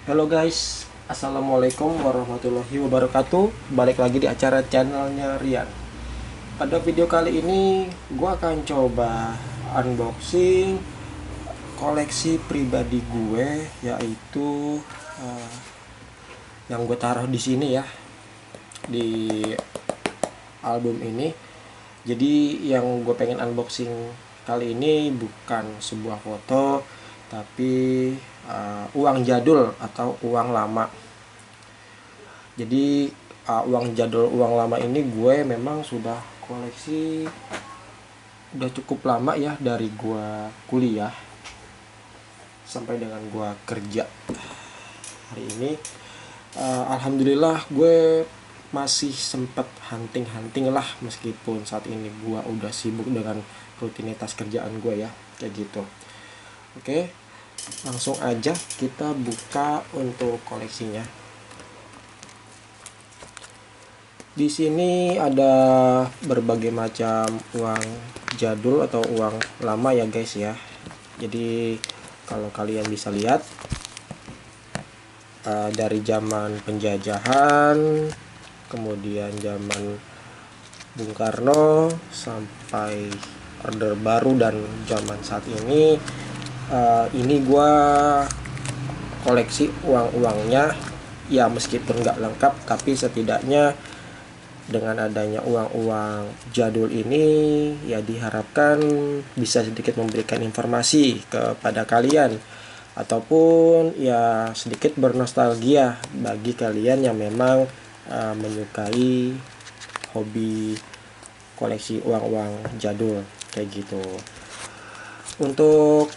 Halo guys, Assalamualaikum warahmatullahi wabarakatuh. Balik lagi di acara channelnya Rian. Pada video kali ini gue akan coba unboxing koleksi pribadi gue, yaitu yang gue taruh di sini ya, di album ini. Jadi yang gue pengen unboxing kali ini bukan sebuah foto, tapi uang jadul atau uang lama. Jadi uang jadul, uang lama ini gue memang sudah koleksi udah cukup lama ya, dari gue kuliah sampai dengan gue kerja hari ini. Alhamdulillah gue masih sempat hunting lah, meskipun saat ini gue udah sibuk dengan rutinitas kerjaan gue ya, kayak gitu. Oke, langsung aja kita buka untuk koleksinya. Di sini ada berbagai macam uang jadul atau uang lama ya guys ya. Jadi kalau kalian bisa lihat, dari zaman penjajahan, kemudian zaman Bung Karno, sampai Orde Baru, dan zaman saat ini. Ini gua koleksi uang-uangnya ya, meskipun nggak lengkap, tapi setidaknya dengan adanya uang-uang jadul ini ya diharapkan bisa sedikit memberikan informasi kepada kalian, ataupun ya sedikit bernostalgia bagi kalian yang memang menyukai hobi koleksi uang-uang jadul kayak gitu. Untuk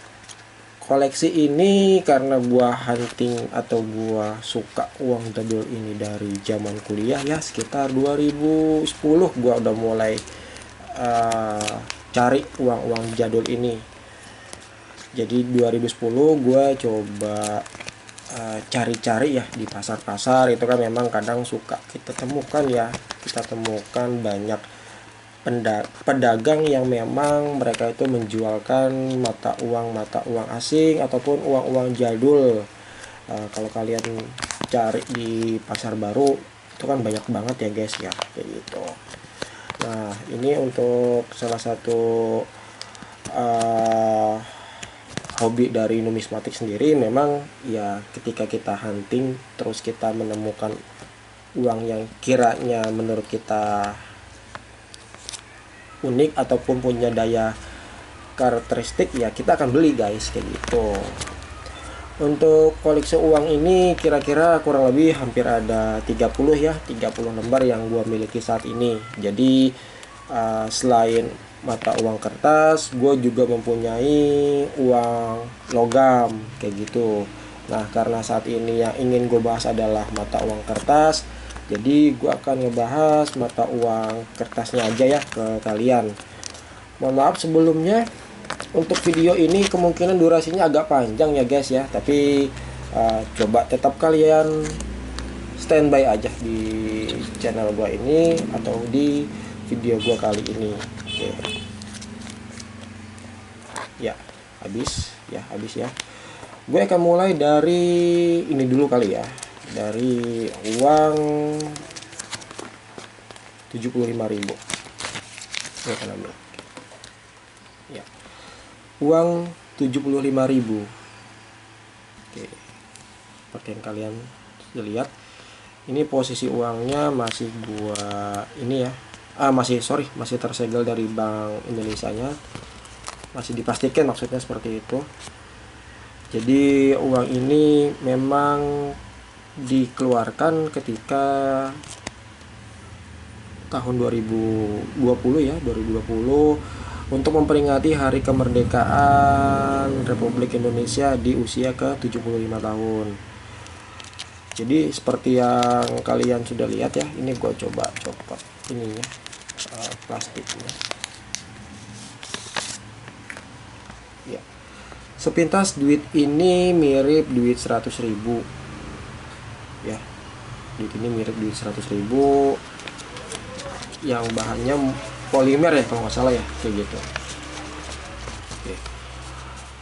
koleksi ini karena gua hunting atau gua suka uang jadul ini dari zaman kuliah ya, sekitar 2010 gua udah mulai cari uang-uang jadul ini. Jadi 2010 gua coba cari-cari ya di pasar-pasar. Itu kan memang kadang suka kita temukan banyak pedagang yang memang mereka itu menjualkan mata uang asing ataupun uang-uang jadul. Kalau kalian cari di pasar baru itu kan banyak banget ya guys ya, kayak gitu. Nah, ini untuk salah satu hobi dari numismatik sendiri. Memang ya ketika kita hunting terus kita menemukan uang yang kiranya menurut kita unik ataupun punya daya karakteristik, ya kita akan beli guys, kayak gitu. Untuk koleksi uang ini kira-kira kurang lebih hampir ada 30 lembar yang gua miliki saat ini. Jadi selain mata uang kertas, gue juga mempunyai uang logam kayak gitu. Nah, karena saat ini yang ingin gue bahas adalah mata uang kertas, jadi gue akan ngebahas mata uang kertasnya aja ya ke kalian. Mohon maaf sebelumnya, untuk video ini kemungkinan durasinya agak panjang ya guys ya, tapi coba tetap kalian standby aja di channel gue ini atau di video gue kali ini. Oke. Ya, habis ya. Gue akan mulai dari ini dulu kali ya. Dari uang 75.000. Gue akan ambil. Ya. Uang 75.000. Oke. Seperti yang kalian sudah lihat, ini posisi uangnya masih gua ini ya. Masih tersegel dari Bank Indonesia-nya. Masih dipastikan, maksudnya seperti itu. Jadi uang ini memang dikeluarkan ketika tahun 2020 ya, 2020 untuk memperingati hari kemerdekaan Republik Indonesia di usia ke-75 tahun. Jadi seperti yang kalian sudah lihat ya, ini gue coba copot ininya, plastiknya. Ya. Sepintas duit ini mirip duit 100.000 ya. Duit ini mirip duit 100.000 yang bahannya polimer ya kalau nggak salah ya, kayak gitu. Oke.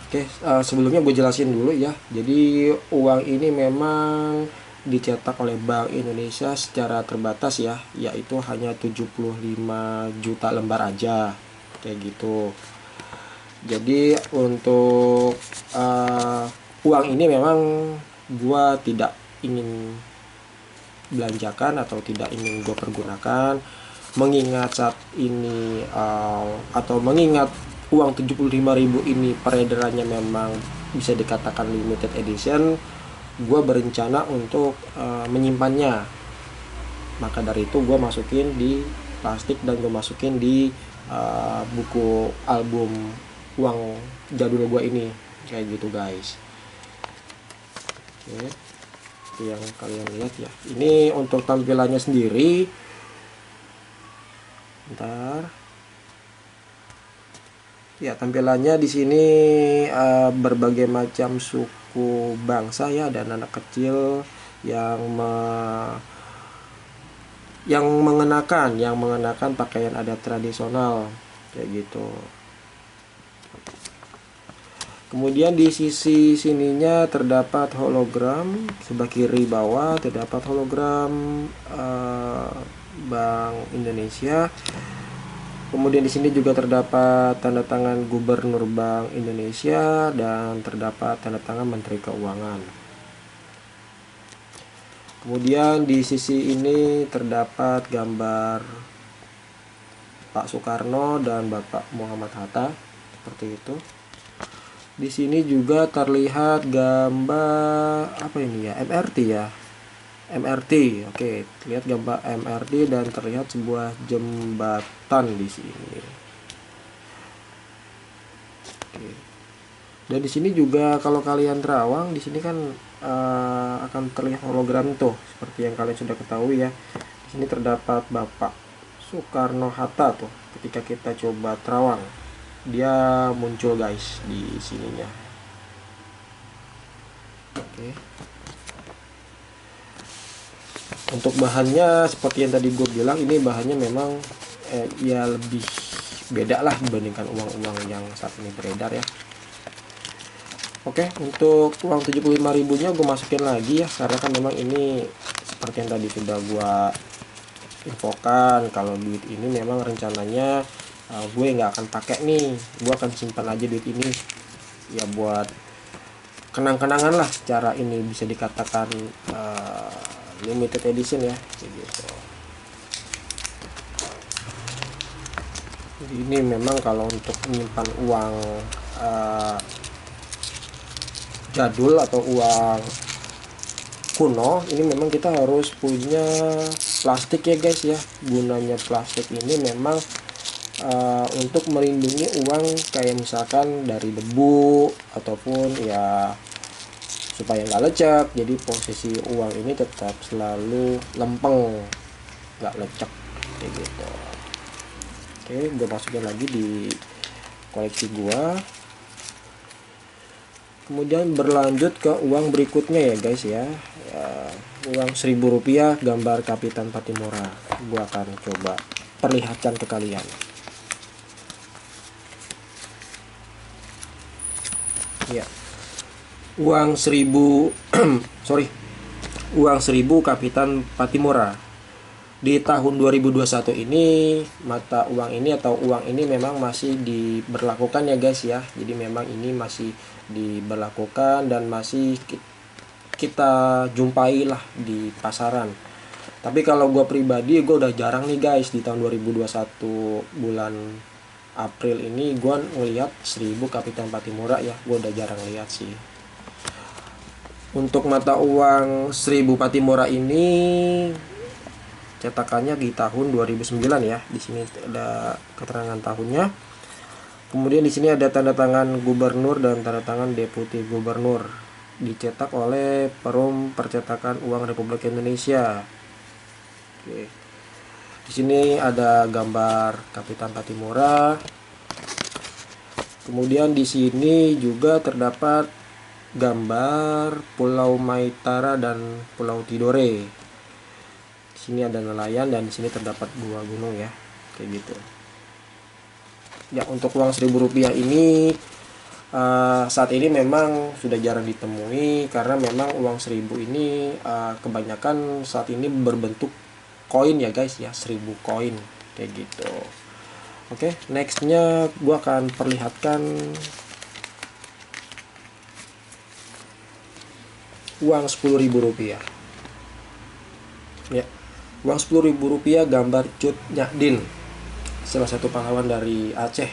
Oke, sebelumnya gue jelasin dulu ya. Jadi uang ini memang dicetak oleh Bank Indonesia secara terbatas ya, yaitu hanya 75 juta lembar aja, kayak gitu. Jadi untuk uang ini memang gue tidak ingin belanjakan atau tidak ingin gue pergunakan, mengingat saat ini atau mengingat uang 75.000 ini peredarannya memang bisa dikatakan limited edition. Gue berencana untuk menyimpannya, maka dari itu gue masukin di plastik dan gue masukin di buku album uang jadul gue ini, kayak gitu guys. Oke, itu yang kalian lihat ya. Ini untuk tampilannya sendiri, bentar ya. Tampilannya di sini berbagai macam suku bangsa ya, dan anak kecil yang mengenakan pakaian adat tradisional, kayak gitu. Kemudian di sisi sininya terdapat hologram, sebelah kiri bawah terdapat hologram Bank Indonesia. Kemudian di sini juga terdapat tanda tangan Gubernur Bank Indonesia dan terdapat tanda tangan Menteri Keuangan. Kemudian di sisi ini terdapat gambar Pak Soekarno dan Bapak Muhammad Hatta, seperti itu. Di sini juga terlihat gambar apa ini ya? MRT ya. MRT. Oke, lihat gambar MRT dan terlihat sebuah jembatan di sini. Oke. Dan di sini juga kalau kalian terawang, di sini kan akan terlihat hologram tuh, seperti yang kalian sudah ketahui ya. Di sini terdapat Bapak Soekarno Hatta tuh. Ketika kita coba terawang, dia muncul guys di sininya. Oke. Untuk bahannya seperti yang tadi gue bilang, ini bahannya memang ya lebih beda lah dibandingkan uang-uang yang saat ini beredar ya. Oke, untuk uang 75.000 nya gue masukin lagi ya, karena kan memang ini seperti yang tadi sudah gue infokan, kalau duit ini memang rencananya gue nggak akan pakai nih, gue akan simpan aja duit ini ya buat kenang-kenangan lah. Secara ini bisa dikatakan limited edition ya, gitu. Jadi ini memang kalau untuk menyimpan uang jadul atau uang kuno, ini memang kita harus punya plastik ya guys ya. Gunanya plastik ini memang untuk melindungi uang kayak misalkan dari debu ataupun ya supaya nggak lecek. Jadi posisi uang ini tetap selalu lempeng, nggak lecek kayak gitu. Oke, gue masukin lagi di koleksi gua. Kemudian berlanjut ke uang berikutnya ya guys ya, uang Rp1.000 gambar Kapitan Patimura. Gua akan coba perlihatkan ke kalian. Ya, uang 1000 uang 1000 Kapitan Patimura. Di tahun 2021 ini mata uang ini atau uang ini memang masih diberlakukan ya guys ya. Jadi memang ini masih diberlakukan dan masih kita jumpai lah di pasaran. Tapi kalau gue pribadi, gue udah jarang nih guys di tahun 2021 bulan April ini gue ngelihat 1000 Kapitan Patimura ya, gue udah jarang lihat sih. Untuk mata uang 1000 Patimura ini cetakannya di tahun 2009 ya. Di sini ada keterangan tahunnya. Kemudian di sini ada tanda tangan gubernur dan tanda tangan deputi gubernur. Dicetak oleh Perum Percetakan Uang Republik Indonesia. Oke. Di sini ada gambar Kapitan Patimura. Kemudian di sini juga terdapat gambar Pulau Maitara dan Pulau Tidore. Di sini ada nelayan dan di sini terdapat 2 gunung ya, kayak gitu. Ya, untuk uang Rp1.000 ini saat ini memang sudah jarang ditemui karena memang uang 1000 ini kebanyakan saat ini berbentuk koin ya guys ya, 1000 koin kayak gitu. Oke, nextnya gua akan perlihatkan uang 10.000 rupiah ya. Uang 10.000 rupiah gambar Cut Nyak salah satu pahlawan dari Aceh.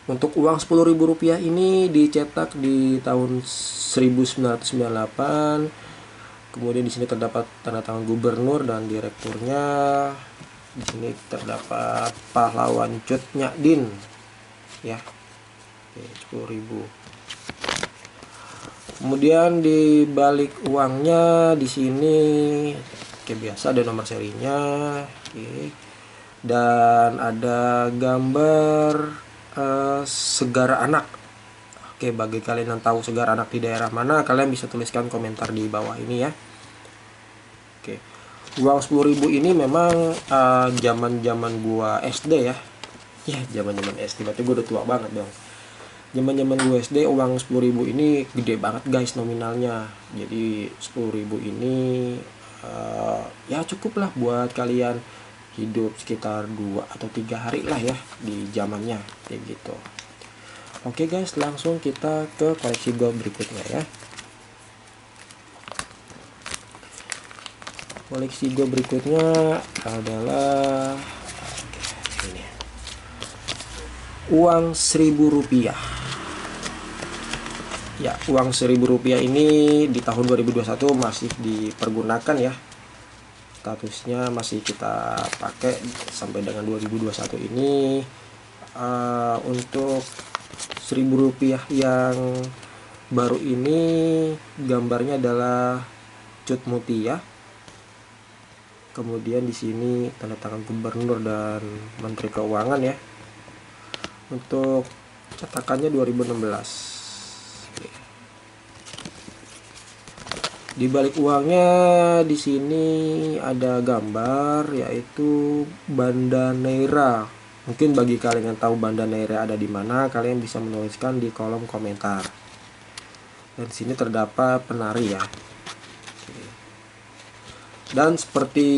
Untuk uang 10.000 rupiah ini dicetak di tahun 1998. Kemudian di sini terdapat tanda tangan gubernur dan direkturnya. Di sini terdapat pahlawan Cut Nyak ya. Oke, 10.000. Kemudian di balik uangnya di sini kayak biasa ada nomor serinya. Oke. Dan ada gambar Segara Anak. Oke, bagi kalian yang tahu Segara Anak di daerah mana, kalian bisa tuliskan komentar di bawah ini ya. Oke, uang 10.000 ini memang zaman gua SD ya. Ya, zaman SD, berarti gua udah tua banget dong. Zaman gua SD uang 10.000 ini gede banget guys nominalnya. Jadi 10.000 ini ya cukup lah buat kalian hidup sekitar 2 atau 3 hari lah ya di zamannya kayak gitu. Oke guys, langsung kita ke koleksi gua berikutnya ya. Koleksi gua berikutnya adalah ini. Uang 1000 rupiah. Ya, uang 1000 rupiah ini di tahun 2021 masih dipergunakan ya. Statusnya masih kita pakai sampai dengan 2021 ini. Untuk 1000 rupiah yang baru ini gambarnya adalah Cut Mutia. Kemudian di sini tanda tangan gubernur dan menteri keuangan ya. Untuk cetakannya 2016. Di balik uangnya di sini ada gambar yaitu Banda Neira. Mungkin bagi kalian yang tahu Banda Neira ada di mana, kalian bisa menuliskan di kolom komentar. Dan di sini terdapat penari ya. Dan seperti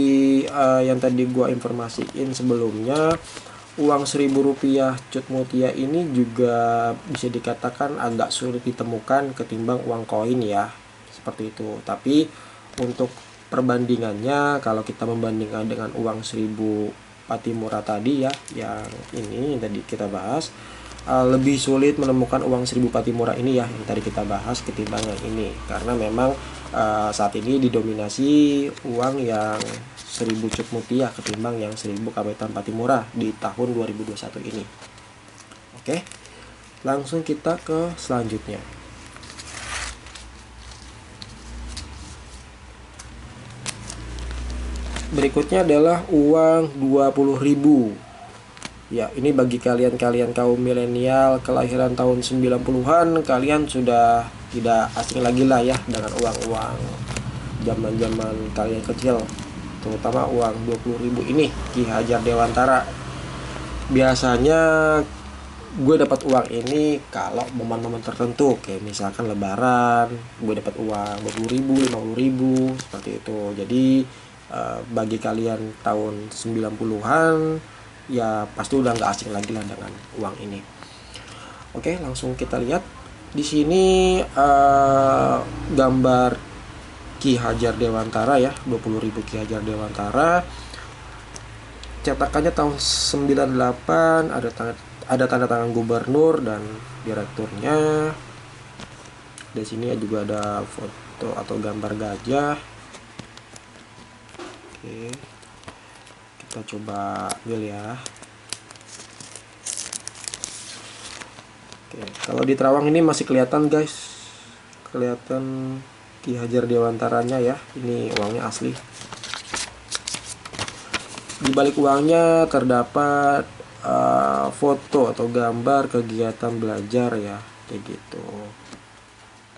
yang tadi gua informasiin sebelumnya, uang 1000 rupiah Cut Mutia ini juga bisa dikatakan agak sulit ditemukan ketimbang uang koin ya. Seperti itu. Tapi untuk perbandingannya, kalau kita membandingkan dengan uang 1000 Patimura tadi ya, yang ini yang tadi kita bahas, lebih sulit menemukan uang 1000 Patimura ini ya yang tadi kita bahas ketimbang yang ini, karena memang saat ini didominasi uang yang 1000 Cut Mutia ketimbang yang 1000 Kabupaten Patimura di tahun 2021 ini. Oke, langsung kita ke selanjutnya. Berikutnya adalah uang 20.000. Ya, ini bagi kalian kaum milenial kelahiran tahun 90-an, kalian sudah tidak asing lagi lah ya dengan uang-uang zaman-zaman kalian kecil. Terutama uang 20.000 ini, Ki Hajar Dewantara. Biasanya gue dapat uang ini kalau momen-momen tertentu, kayak misalkan lebaran, gue dapat uang 20.000, 50.000 seperti itu. Jadi bagi kalian tahun 90-an ya pasti udah nggak asing lagi lah dengan uang ini. Oke, langsung kita lihat di sini gambar Ki Hajar Dewantara ya, 20.000 Ki Hajar Dewantara. Cetakannya tahun 98, ada tanda tangan gubernur dan direkturnya. Di sini juga ada foto atau gambar gajah. Oke, kita coba ambil ya. Oke, kalau di terawang ini masih kelihatan guys, kelihatan Ki Hajar Dewantaranya ya. Ini uangnya asli. Di balik uangnya terdapat foto atau gambar kegiatan belajar ya, kayak gitu.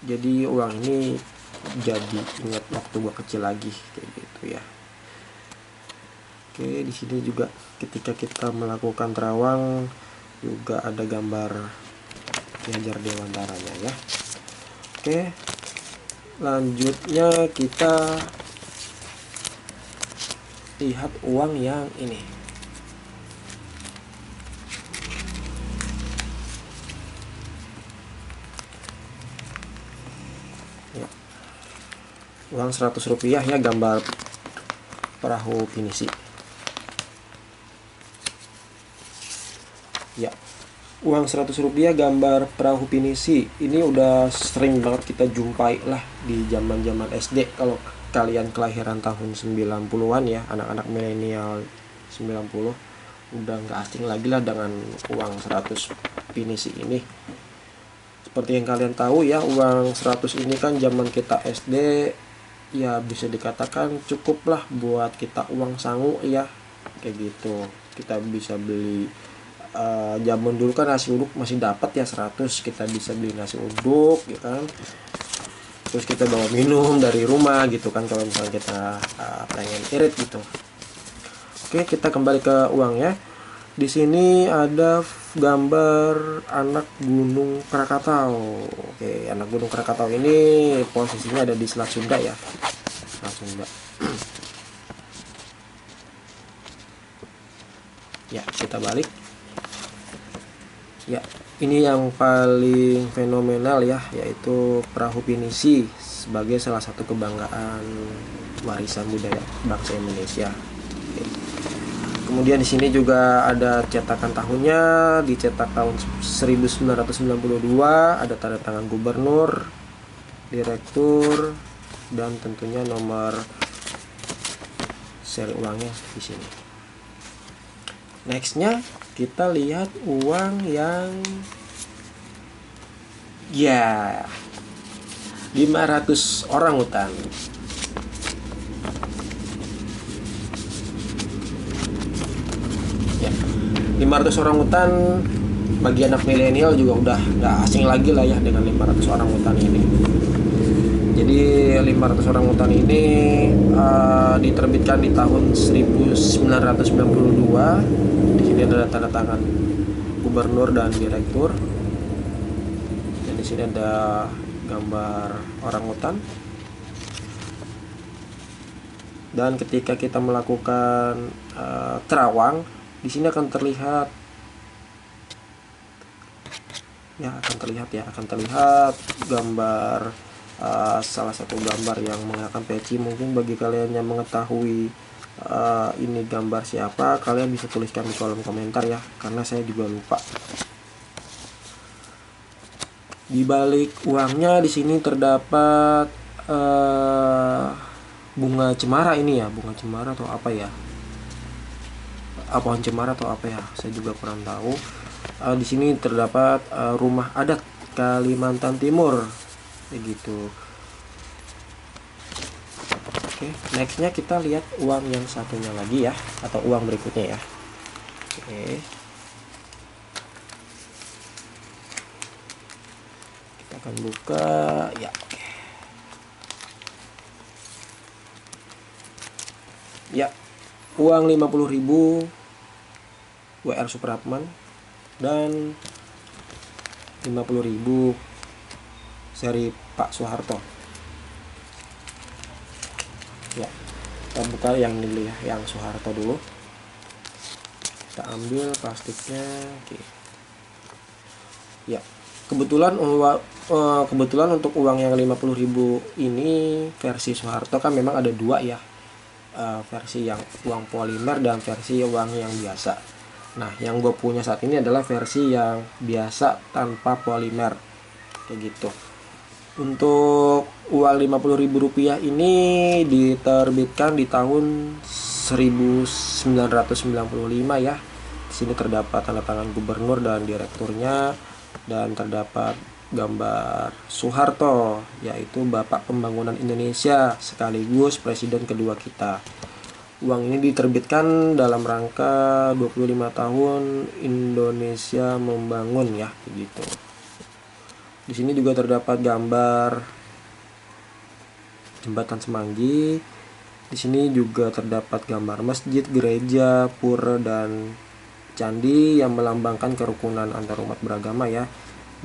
Jadi uang ini jadi ingat waktu gua kecil lagi kayak gitu ya. Oke, di sini juga ketika kita melakukan terawang juga ada gambar Ki Hajar Dewantaranya ya. Oke, lanjutnya kita lihat uang yang ini. Ya. Uang Rp100 ya, gambar perahu pinisi. Ya, uang Rp100 gambar perahu pinisi. Ini udah sering banget kita jumpai lah di zaman-zaman SD. Kalau kalian kelahiran tahun 90-an ya, anak-anak milenial 90, udah nggak asing lagi lah dengan uang 100 pinisi ini. Seperti yang kalian tahu ya, uang 100 ini kan zaman kita SD ya, bisa dikatakan cukup lah buat kita uang sangu ya, kayak gitu. Kita bisa beli zaman dulu kan nasi uduk masih dapat ya 100, kita bisa beli nasi uduk ya kan, terus kita bawa minum dari rumah gitu kan kalau misalnya kita pengen irit gitu. Oke, kita kembali ke uangnya. Di sini ada gambar anak Gunung Krakatau. Oke, anak Gunung Krakatau ini posisinya ada di Selat Sunda ya, Selat Sunda. Ya, kita balik. Ya, ini yang paling fenomenal ya, yaitu perahu pinisi sebagai salah satu kebanggaan warisan budaya bangsa Indonesia. Oke. Kemudian di sini juga ada cetakan tahunnya, dicetak tahun 1992, ada tanda tangan gubernur, direktur, dan tentunya nomor seri uangnya di sini. Nextnya kita lihat uang yang ya 500 orang hutan. Ya, 500 orang hutan bagi anak milenial juga udah nggak asing lagi lah ya dengan 500 orang hutan ini. Jadi 500 orang hutan ini diterbitkan di tahun 1992. Di sini ada tanda tangan gubernur dan direktur. Dan di sini ada gambar orang hutan. Dan ketika kita melakukan terawang, di sini akan terlihat gambar salah satu gambar yang mengenakan peci. Mungkin bagi kalian yang mengetahui ini gambar siapa, kalian bisa tuliskan di kolom komentar ya, karena saya juga lupa. Di balik uangnya di sini terdapat bunga cemara ini ya, bunga cemara atau apa ya, pohon cemara atau apa ya, saya juga kurang tahu. Di sini terdapat rumah adat Kalimantan Timur, begitu. Oke, nextnya kita lihat uang yang satunya lagi ya, atau uang berikutnya ya. Oke, kita akan buka ya. Oke. Ya, uang 50.000 WR Supratman dan 50.000 seri Pak Soeharto. Ya, kita buka yang ini dulu ya, yang Soeharto dulu. Kita ambil plastiknya. Oke. Ya, kebetulan untuk uang yang 50.000 ini versi Soeharto kan memang ada dua ya, versi yang uang polimer dan versi uang yang biasa. Nah, yang gue punya saat ini adalah versi yang biasa tanpa polimer, kayak gitu. Untuk uang Rp50.000 ini diterbitkan di tahun 1995 ya. Di sini terdapat tanda tangan gubernur dan direkturnya, dan terdapat gambar Soeharto, yaitu Bapak Pembangunan Indonesia sekaligus presiden kedua kita. Uang ini diterbitkan dalam rangka 25 tahun Indonesia membangun ya, begitu. Di sini juga terdapat gambar jembatan Semanggi. Di sini juga terdapat gambar masjid, gereja, pura, dan candi yang melambangkan kerukunan antar umat beragama ya.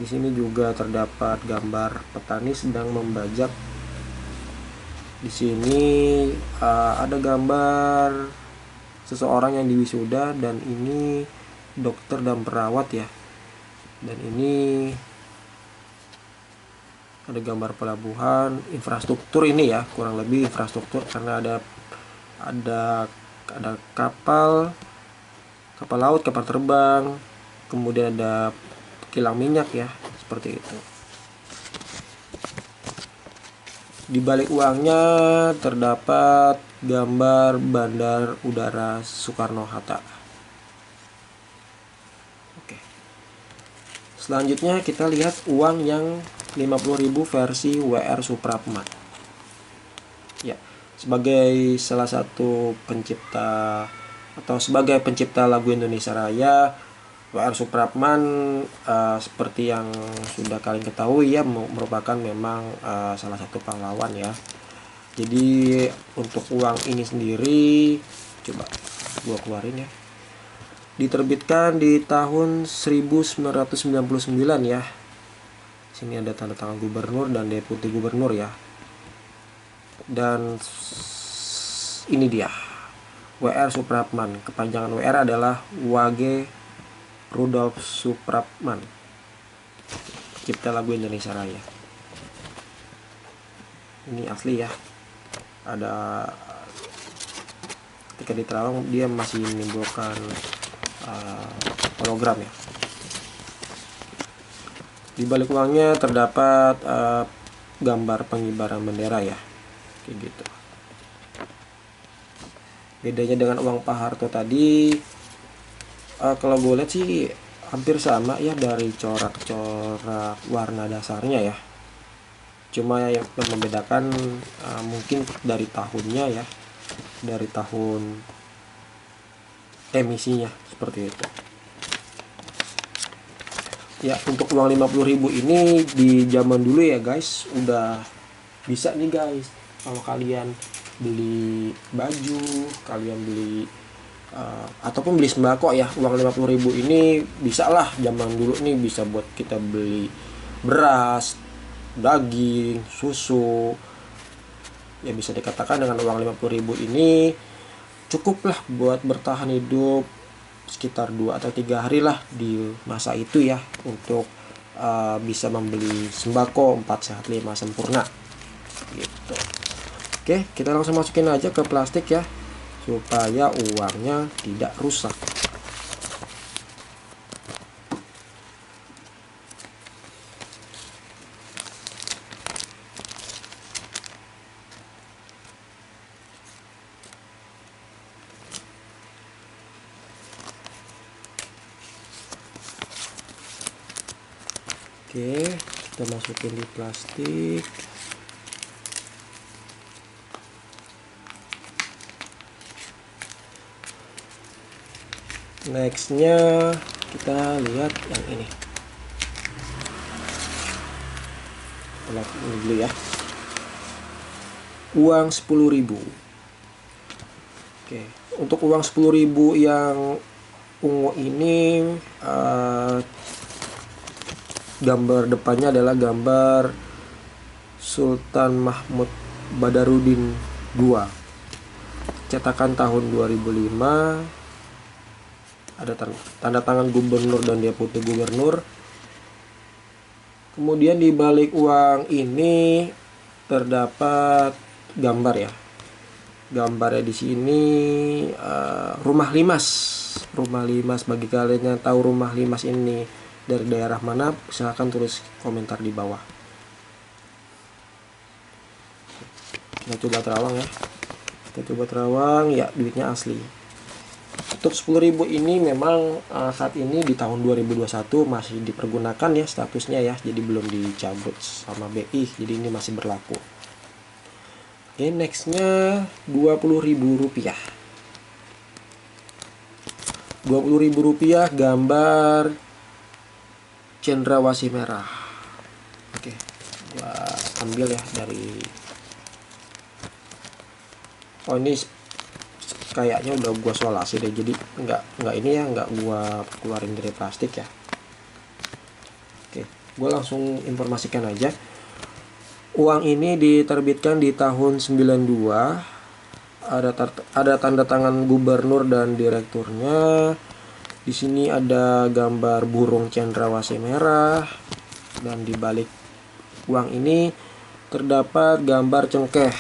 Di sini juga terdapat gambar petani sedang membajak. Di sini ada gambar seseorang yang diwisuda, dan ini dokter dan perawat ya. Dan ini ada gambar pelabuhan, infrastruktur ini ya, kurang lebih infrastruktur, karena ada kapal laut, kapal terbang, kemudian ada kilang minyak ya, seperti itu. Di balik uangnya terdapat gambar Bandar Udara Soekarno-Hatta. Oke. Selanjutnya kita lihat uang yang 50.000 versi WR Supratman. Ya, sebagai salah satu pencipta atau sebagai pencipta lagu Indonesia Raya, WR Supratman seperti yang sudah kalian ketahui ya, merupakan memang salah satu pahlawan ya. Jadi untuk uang ini sendiri, coba gua keluarin ya, diterbitkan di tahun 1999 ya. Sini ada tanda tangan gubernur dan deputi gubernur ya. Dan ini dia, WR Supratman. Kepanjangan WR adalah Wage Rudolf Supratman, pencipta lagu Indonesia Raya. Ini asli ya. Ada ketika diterawang dia masih menimbulkan hologram ya. Di balik uangnya terdapat gambar pengibaran bendera ya, kayak gitu. Bedanya dengan uang Pak Harto tadi, kalau gue lihat sih hampir sama ya dari corak-corak warna dasarnya ya. Cuma yang membedakan mungkin dari tahunnya ya, dari tahun emisinya, seperti itu. Ya, untuk uang 50.000 ini di zaman dulu ya guys, udah bisa nih guys. Kalau kalian beli baju, kalian beli ataupun beli sembako ya, uang 50.000 ini bisa lah zaman dulu nih, bisa buat kita beli beras, daging, susu. Ya bisa dikatakan dengan uang 50.000 ini cukup lah buat bertahan hidup sekitar 2 atau 3 hari lah di masa itu ya, untuk bisa membeli sembako 4 sehat 5 sempurna gitu. Oke, kita langsung masukin aja ke plastik ya, supaya uangnya tidak rusak. Oke, kita masukin di plastik. Nextnya kita lihat yang ini. Kita lihat ini dulu ya. Uang 10.000. Oke, untuk uang 10.000 yang ungu ini gambar depannya adalah gambar Sultan Mahmud Badarudin II, cetakan tahun 2005. Ada tanda tangan gubernur dan deputi gubernur. Kemudian di balik uang ini terdapat gambar ya. Gambarnya di sini rumah limas. Rumah limas, bagi kalian yang tahu rumah limas ini dari daerah mana, silahkan tulis komentar di bawah. Kita coba terawang ya. Kita coba terawang ya, duitnya asli. Untuk 10.000 ini memang saat ini di tahun 2021 masih dipergunakan ya statusnya ya, jadi belum dicabut sama BI, jadi ini masih berlaku. Oke, nextnya 20.000 rupiah. 20.000 rupiah gambar cendrawasih merah. Oke, gua ambil ya dari, oh ini kayaknya udah gua solasi deh, jadi nggak ini ya, nggak gua keluarin dari plastik ya. Oke, gue langsung informasikan aja. Uang ini diterbitkan di tahun 92. Ada tanda tangan gubernur dan direkturnya. Di sini ada gambar burung cendrawasih merah, dan di balik uang ini terdapat gambar cengkeh.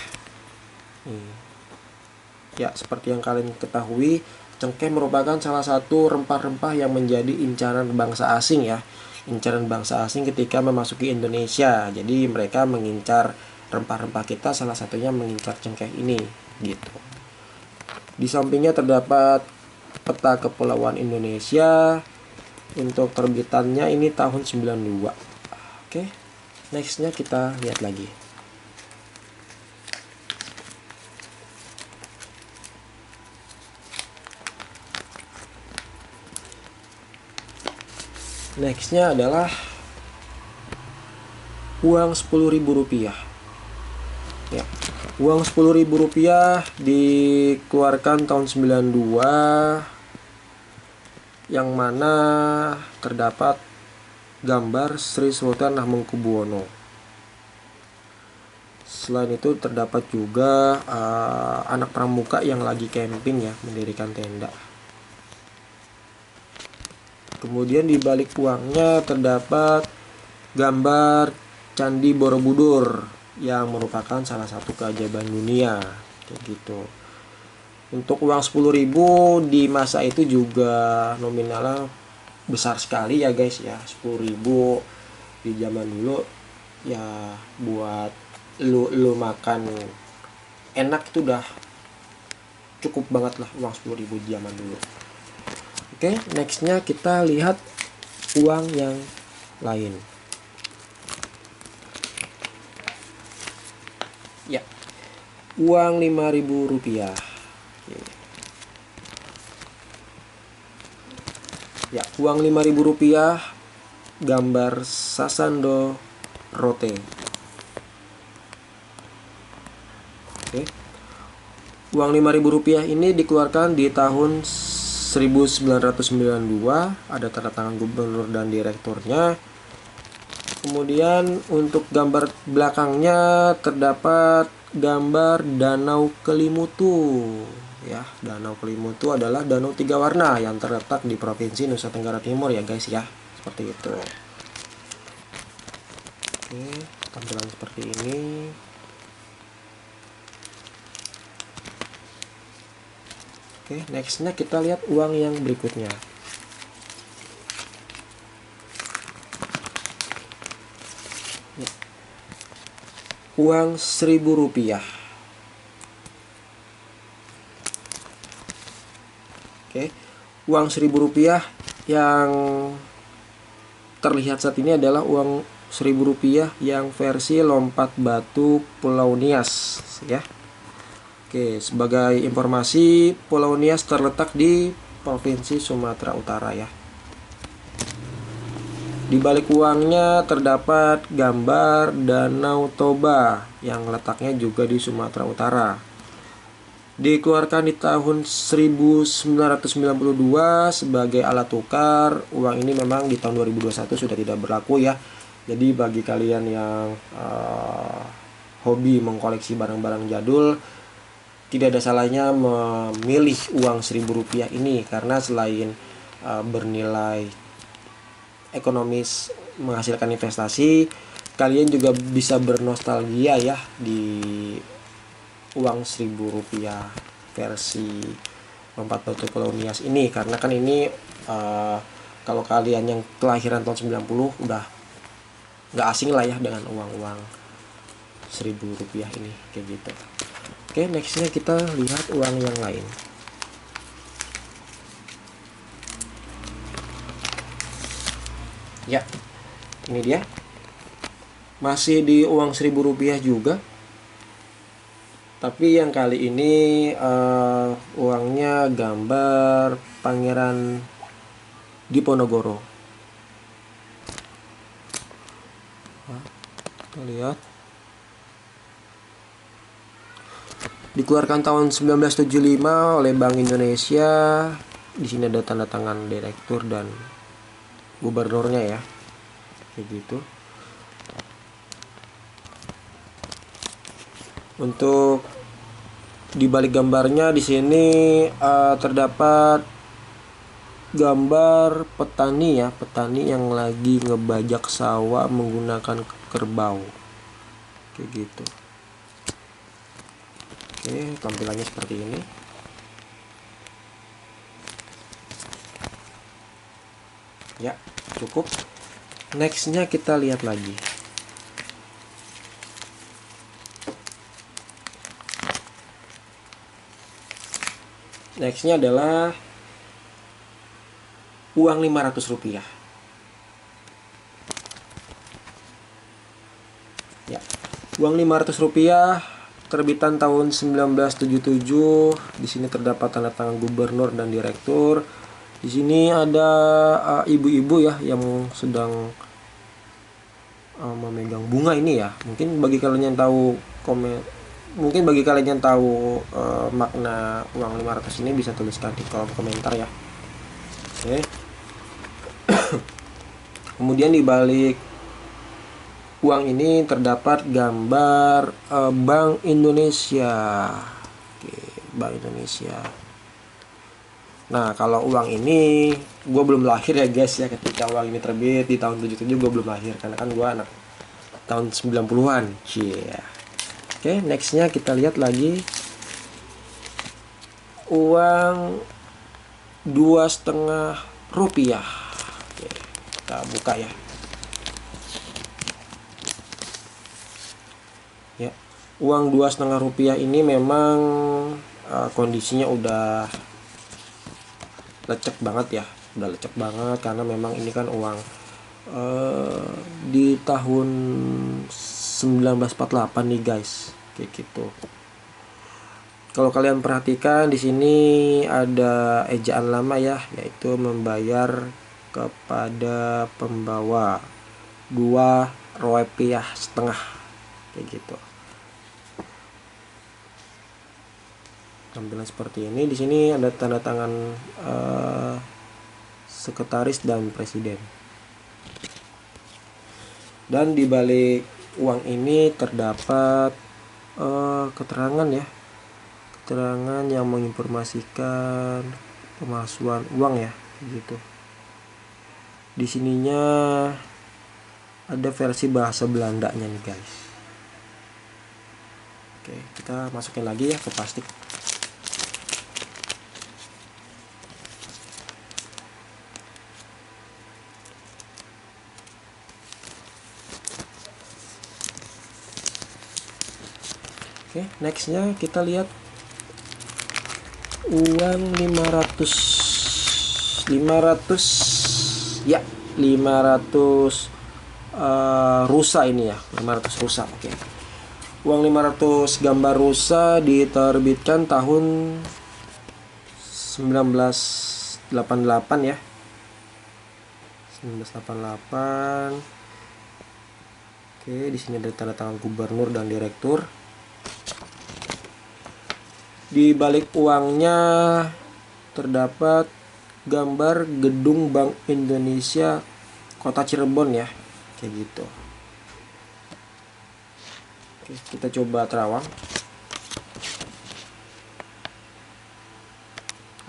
Ya, seperti yang kalian ketahui, cengkeh merupakan salah satu rempah-rempah yang menjadi incaran bangsa asing ya. Incaran bangsa asing ketika memasuki Indonesia. Jadi mereka mengincar rempah-rempah kita, salah satunya mengincar cengkeh ini gitu. Di sampingnya terdapat peta kepulauan Indonesia. Untuk terbitannya ini tahun 92. Oke. Nextnya kita lihat lagi. Nextnya adalah uang Rp10.000. Ya, uang Rp10.000 dikeluarkan tahun 92, yang mana terdapat gambar Sri Sultan Hamengkubuwono. Selain itu terdapat juga anak pramuka yang lagi camping ya, mendirikan tenda. Kemudian di balik uangnya terdapat gambar Candi Borobudur yang merupakan salah satu keajaiban dunia, kayak gitu. Untuk uang 10.000 di masa itu juga nominalnya besar sekali ya guys ya. 10.000 di zaman dulu ya, buat lu makan enak itu udah cukup banget lah uang 10.000 di zaman dulu. Oke, nextnya kita lihat uang yang lain. Ya, uang Rp5.000. Ya, uang Rp5.000 gambar Sasando Rote. Oke. Uang Rp5.000 ini dikeluarkan di tahun 1992, ada tanda tangan gubernur dan direkturnya. Kemudian untuk gambar belakangnya terdapat gambar Danau Kelimutu. Ya, Danau Kelimutu adalah danau 3 warna yang terletak di Provinsi Nusa Tenggara Timur ya guys ya. Seperti itu. Oke, tampilan seperti ini. Oke, nextnya kita lihat uang yang berikutnya. Uang Rp1.000. Oke, uang Rp1.000 yang terlihat saat ini adalah uang Rp1.000 yang versi lompat batu Pulau Nias ya. Oke, sebagai informasi, Pulau Nias terletak di Provinsi Sumatera Utara ya. Di balik uangnya terdapat gambar Danau Toba yang letaknya juga di Sumatera Utara. Dikeluarkan di tahun 1992 sebagai alat tukar. Uang ini memang di tahun 2021 sudah tidak berlaku ya. Jadi bagi kalian yang hobi mengkoleksi barang-barang jadul, tidak ada salahnya memilih uang Rp1.000 ini, karena selain bernilai ekonomis, menghasilkan investasi, kalian juga bisa bernostalgia ya di uang Rp1.000 versi lompat batu Pulau Nias ini, karena kan ini kalau kalian yang kelahiran tahun 90 udah nggak asing lah ya dengan uang-uang Rp1.000 ini kayak gitu. Oke, nextnya kita lihat uang yang lain. Ya, ini dia. Masih di uang Rp1.000 juga. Tapi yang kali ini uangnya gambar Pangeran Diponegoro. Nah, kita lihat. Dikeluarkan tahun 1975 oleh Bank Indonesia. Di sini ada tanda tangan direktur dan gubernurnya ya. kayak gitu. Untuk di balik gambarnya di sini terdapat gambar petani ya, petani yang lagi ngebajak sawah menggunakan kerbau kayak gitu. Oke, tampilannya seperti ini. Ya, cukup. Nextnya kita lihat lagi. Nextnya adalah uang 500 rupiah. Ya, uang 500 rupiah terbitan tahun 1977. Di sini terdapat tanda tangan gubernur dan direktur. Di sini ada ibu-ibu ya yang sedang memegang bunga ini ya. Mungkin bagi kalian yang tahu makna uang 500 ini bisa tuliskan di kolom komentar ya. Oke. Kemudian di balik uang ini terdapat gambar Bank Indonesia. Oke, Bank Indonesia. Nah, kalau uang ini gue belum lahir ya guys ya, ketika uang ini terbit di tahun 77 gue belum lahir karena kan gue anak tahun 90-an. Yeah. Oke, nextnya kita lihat lagi uang 2,5 rupiah. Oke, kita buka ya. Ya, uang 2,5 rupiah ini memang kondisinya udah lecek banget ya, udah lecek banget karena memang ini kan uang di tahun 1948 nih guys, kayak gitu. Kalau kalian perhatikan di sini ada ejaan lama ya, yaitu membayar kepada pembawa 2,5 rupiah, kayak gitu. Tampilan seperti ini. Di sini ada tanda tangan sekretaris dan presiden. Dan di balik uang ini terdapat keterangan ya, keterangan yang menginformasikan pemalsuan uang ya, gitu. Di sininya ada versi bahasa Belandanya nih guys. Oke, kita masukin lagi ya ke plastik. Oke, nextnya kita lihat uang 500 ya, 500 rusa ini ya, 500 rusa. Oke. Uang 500 gambar rusa diterbitkan tahun 1988 ya. 1988. Oke, di sini ada tanda tangan gubernur dan direktur. Di balik uangnya terdapat gambar gedung Bank Indonesia Kota Cirebon ya, kayak gitu. Oke, kita coba terawang.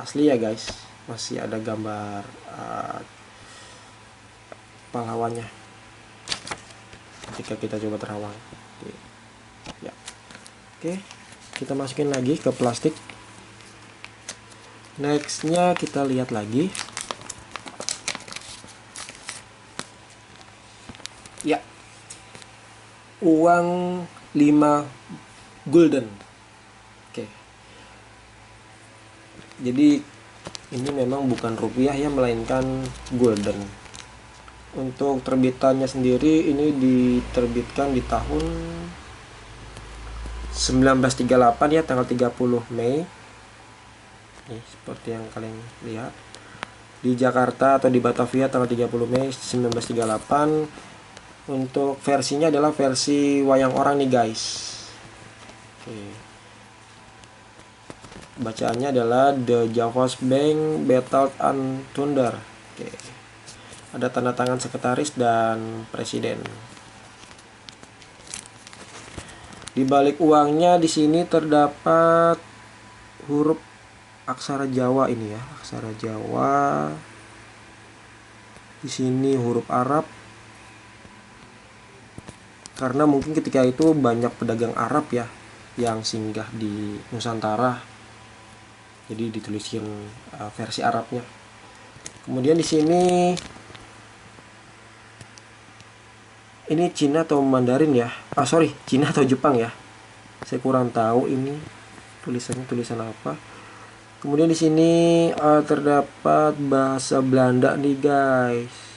Asli ya guys, masih ada gambar pahlawannya ketika kita coba terawang. Oke. Ya. Oke. Kita masukin lagi ke plastik. Nextnya kita lihat lagi. Ya, uang 5 gulden. Oke. Jadi ini memang bukan rupiah ya, melainkan gulden. Untuk terbitannya sendiri ini diterbitkan di tahun 1938 ya, tanggal 30 Mei. Nih, seperti yang kalian lihat di Jakarta atau di Batavia tanggal 30 Mei 1938. Untuk versinya adalah versi wayang orang nih guys. Oke. Bacaannya adalah The Javos Bank Battle and Thunder. Oke. Ada tanda tangan sekretaris dan presiden. Di balik uangnya di sini terdapat huruf aksara Jawa ini ya, aksara Jawa. Di sini huruf Arab. Karena mungkin ketika itu banyak pedagang Arab ya yang singgah di Nusantara. Jadi ditulisin versi Arabnya. Kemudian di sini ini Cina atau Mandarin ya? Cina atau Jepang ya? Saya kurang tahu ini tulisannya tulisan apa. Kemudian di sini terdapat bahasa Belanda nih guys.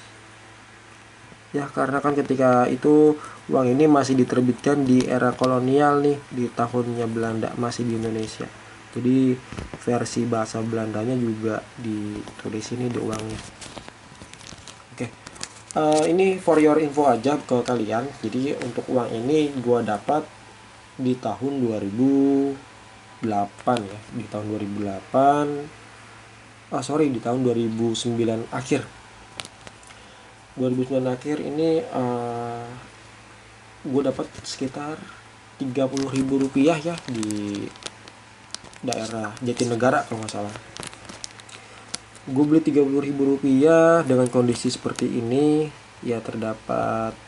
Ya karena kan ketika itu uang ini masih diterbitkan di era kolonial nih, di tahunnya Belanda masih di Indonesia. Jadi versi bahasa Belandanya juga ditulis ini di uangnya. Oke. Ini for your info aja ke kalian. Jadi untuk uang ini gua dapat di tahun 2008 ya, di tahun 2008. Di tahun 2009 akhir. 2009 akhir ini gue dapat sekitar Rp30.000 ya di daerah Jatinegara kalau nggak salah. Gue beli Rp30.000 dengan kondisi seperti ini ya, terdapat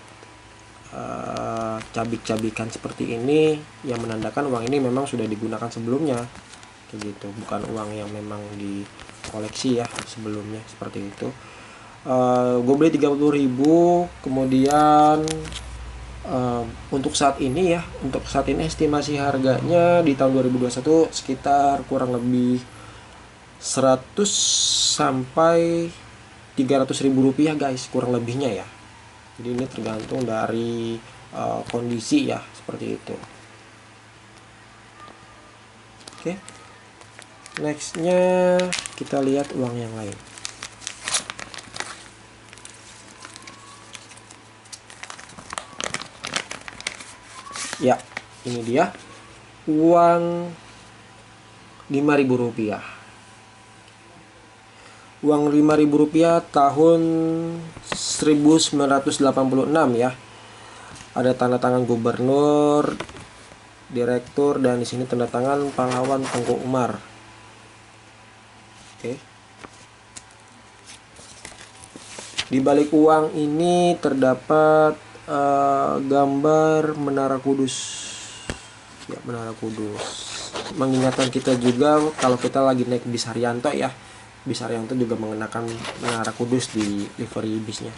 cabik-cabikan seperti ini yang menandakan uang ini memang sudah digunakan sebelumnya kayak gitu, bukan uang yang memang dikoleksi ya sebelumnya seperti itu. Gue beli 30.000, kemudian untuk saat ini estimasi harganya di tahun 2021 sekitar kurang lebih 100 sampai 300.000 rupiah guys, kurang lebihnya ya. Jadi ini tergantung dari kondisi ya, seperti itu. Oke. Nextnya kita lihat uang yang lain. Ya, ini dia uang Rp5.000. Uang Rp5.000 tahun 1986 ya. Ada tanda tangan gubernur, direktur, dan di sini tanda tangan pahlawan Tengku Umar. Oke. Di balik uang ini terdapat gambar Menara Kudus ya, Menara Kudus mengingatkan kita juga kalau kita lagi naik bis Haryanto ya. Bis Haryanto juga mengenakan Menara Kudus di livery bisnya.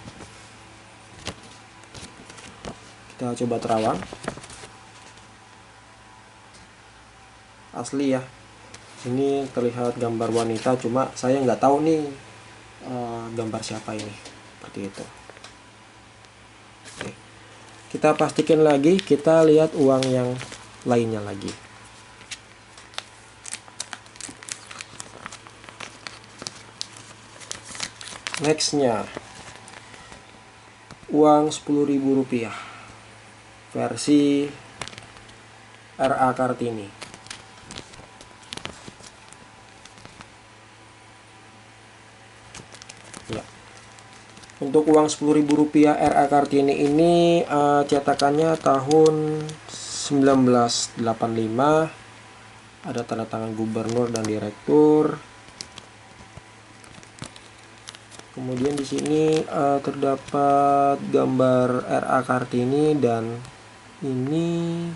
Kita coba terawang. Asli ya, ini terlihat gambar wanita, cuma saya nggak tahu nih gambar siapa ini, seperti itu. Oke. Kita pastikan lagi, kita lihat uang yang lainnya lagi. Nextnya uang Rp10.000 versi RA Kartini. Ya. Untuk uang Rp10.000 RA Kartini ini cetakannya tahun 1985. Ada tanda tangan gubernur dan direktur. Kemudian di sini terdapat gambar RA Kartini, dan ini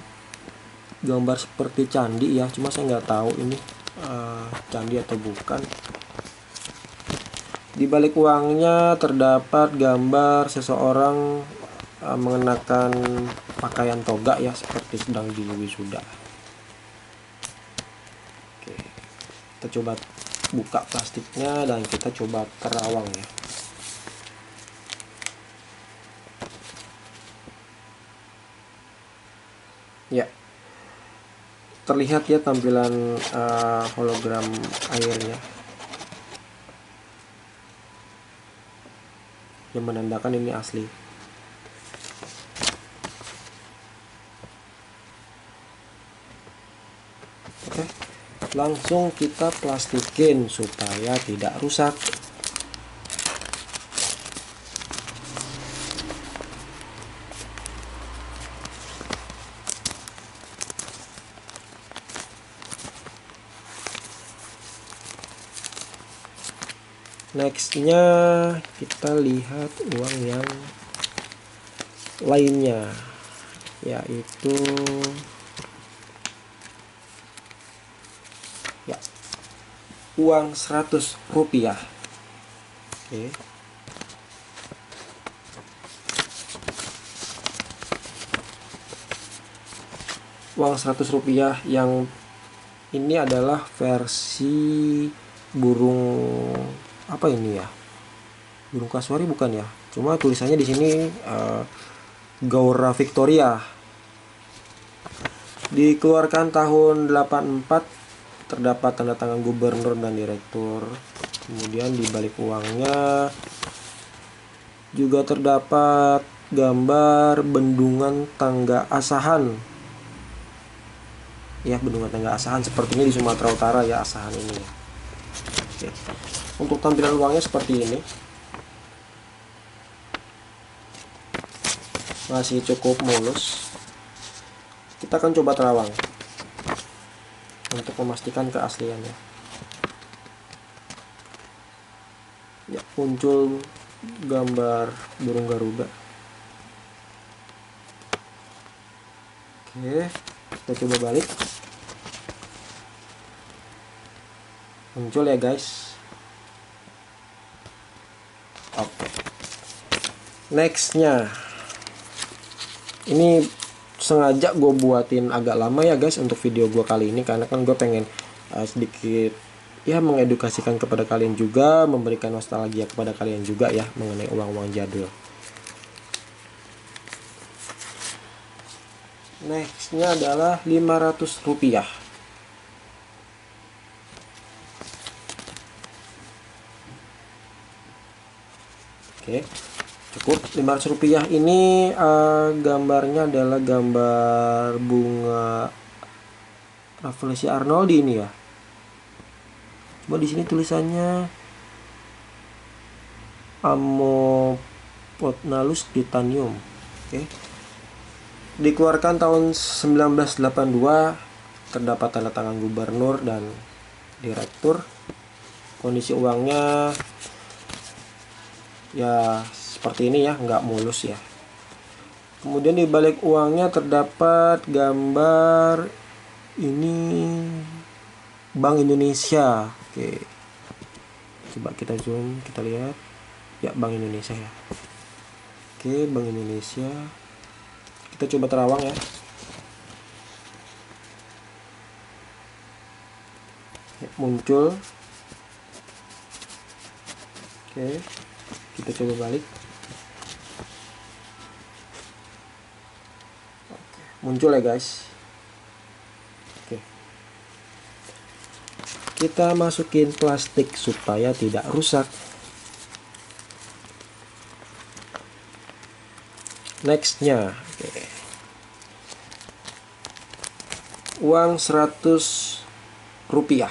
gambar seperti candi ya, cuma saya nggak tahu ini candi atau bukan. Di balik uangnya terdapat gambar seseorang mengenakan pakaian toga ya, seperti sedang di wisuda. Oke, kita coba buka plastiknya dan kita coba terawang ya. Ya, terlihat ya tampilan hologram airnya yang menandakan ini asli. Oke, langsung kita plastikin supaya tidak rusak. Nextnya kita lihat uang yang lainnya, yaitu ya uang 100 rupiah. Oke. Uang 100 rupiah yang ini adalah versi burung apa ini ya? Burung kasuari bukan ya? Cuma tulisannya di sini Gaura Victoria. Dikeluarkan tahun 84, terdapat tanda tangan gubernur dan direktur. Kemudian di balik uangnya juga terdapat gambar bendungan Tangga Asahan. Ya, bendungan Tangga Asahan sepertinya di Sumatera Utara ya, Asahan ini ya. Oke. Untuk tampilan uangnya seperti ini. Masih cukup mulus. Kita akan coba terawang untuk memastikan keasliannya. Ya, muncul gambar burung Garuda. Oke, kita coba balik. Muncul ya guys. Oke. Nextnya, ini sengaja gue buatin agak lama ya guys untuk video gue kali ini, karena kan gue pengen sedikit ya mengedukasikan kepada kalian juga, memberikan nostalgia kepada kalian juga ya mengenai uang-uang jadul. Nextnya adalah 500 rupiah. Oke, cukup. 500 rupiah ini gambarnya adalah gambar bunga Rafflesia Arnoldi ini ya. Cuma di sini tulisannya Amopotnalus titanium. Oke. Dikeluarkan tahun 1982, terdapat tanda tangan gubernur dan direktur. Kondisi uangnya ya seperti ini ya, nggak mulus ya. Kemudian di balik uangnya terdapat gambar ini Bank Indonesia. Oke, coba kita zoom, kita lihat ya, Bank Indonesia ya. Oke, Bank Indonesia. Kita coba terawang ya. Muncul. Oke, kita coba balik. Oke, muncul ya guys. Oke, kita masukin plastik supaya tidak rusak. Nextnya, oke, uang 100 rupiah.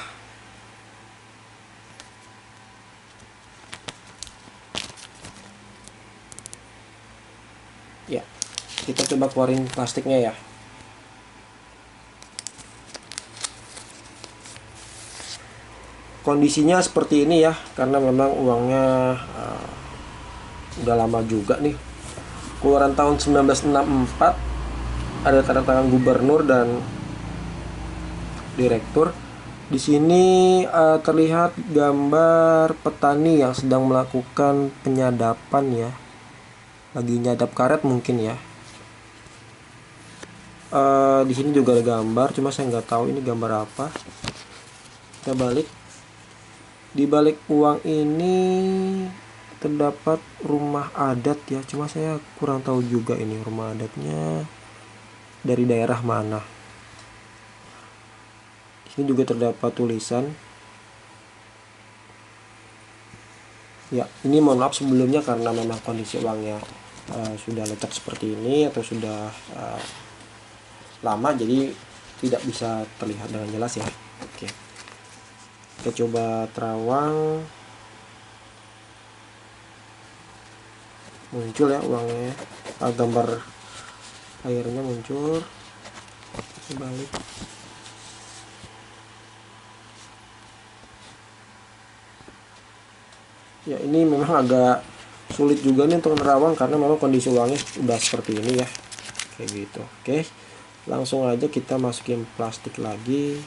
Ya, kita coba keluarin plastiknya ya. Kondisinya seperti ini ya, karena memang uangnya udah lama juga nih. Keluaran tahun 1964, ada tanda tangan gubernur dan direktur. Di sini terlihat gambar petani yang sedang melakukan penyadapan ya. Lagi nyadap karet mungkin ya. Di sini juga ada gambar, cuma saya nggak tahu ini gambar apa. Kita balik. Di balik uang ini terdapat rumah adat ya, cuma saya kurang tahu juga ini rumah adatnya dari daerah mana. Di sini juga terdapat tulisan. Ya, ini mohon maaf sebelumnya karena memang kondisi uangnya sudah lecek seperti ini atau sudah lama, jadi tidak bisa terlihat dengan jelas ya. Oke, kita coba terawang. Muncul ya uangnya, gambar airnya muncul. Balik. Ya ini memang agak sulit juga nih untuk nerawang karena memang kondisi uangnya udah seperti ini ya, kayak gitu. Oke, langsung aja kita masukin plastik lagi.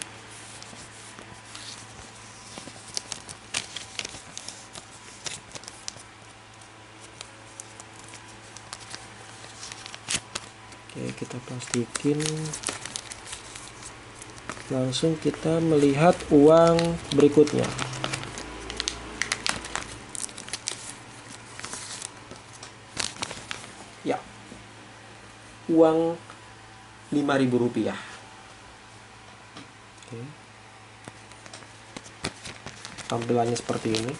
Oke, kita plastikin. Langsung kita melihat uang berikutnya. Ya, uang Rp5.000. Oke. Tampilannya seperti ini.